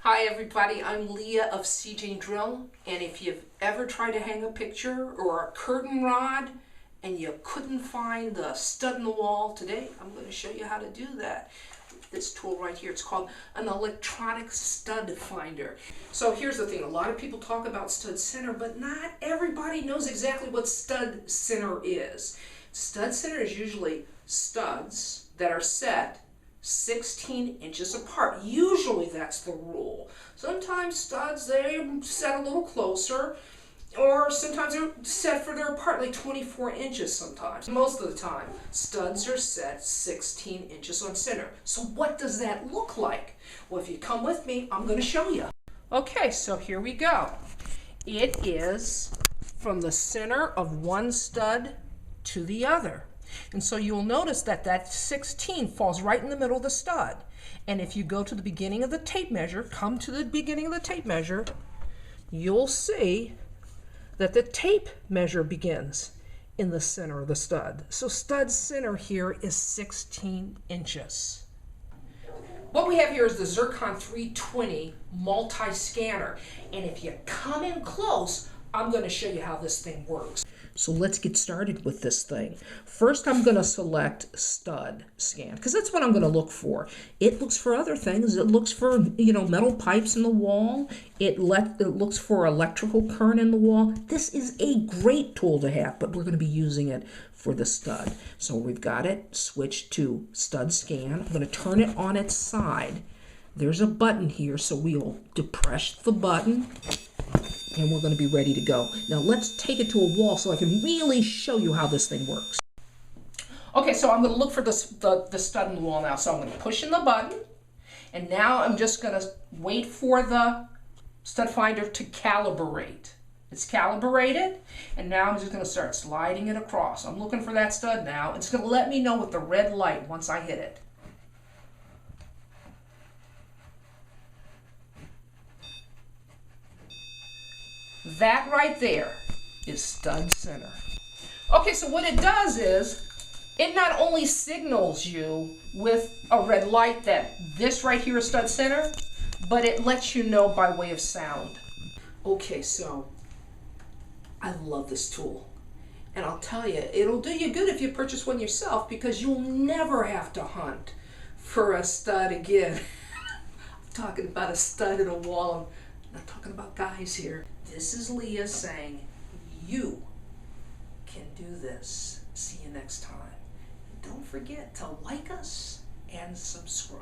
Hi everybody, I'm Leah of CJ Drill, and if you've ever tried to hang a picture or a curtain rod and you couldn't find the stud in the wall, today I'm going to show you how to do that. This tool right here, it's called an electronic stud finder. So here's the thing, a lot of people talk about stud center, but not everybody knows exactly what stud center is. Stud center is usually studs that are set 16 inches apart. Usually that's the rule. Sometimes studs, they set a little closer, or sometimes they're set further apart, like 24 inches sometimes. Most of the time, studs are set 16 inches on center. So what does that look like? Well, if you come with me, I'm going to show you. Okay, so here we go. It is from the center of one stud to the other. And so you'll notice that that 16 falls right in the middle of the stud. And if you go to the beginning of the tape measure, come to the beginning of the tape measure, you'll see that the tape measure begins in the center of the stud. So stud center here is 16 inches. What we have here is the Zircon 320 multi-scanner. And if you come in close, I'm going to show you how this thing works. So let's get started with this thing. First, I'm going to select stud scan because that's what I'm going to look for. It looks for other things. It looks for, metal pipes in the wall. It looks for electrical current in the wall. This is a great tool to have, but we're going to be using it for the stud. So we've got it switched to stud scan. I'm going to turn it on its side. There's a button here, so we'll depress the button. And we're going to be ready to go. Now let's take it to a wall so I can really show you how this thing works. Okay, so I'm going to look for the stud in the wall now. So I'm going to push in the button, and now I'm just going to wait for the stud finder to calibrate. It's calibrated, and now I'm just going to start sliding it across. I'm looking for that stud now. It's going to let me know with the red light once I hit it. That right there is stud center. Okay, so what it does is, it not only signals you with a red light that this right here is stud center, but it lets you know by way of sound. Okay, so I love this tool. And I'll tell you, it'll do you good if you purchase one yourself because you'll never have to hunt for a stud again. I'm talking about a stud in a wall. I'm not talking about guys here. This is Leah saying, you can do this. See you next time. And don't forget to like us and subscribe.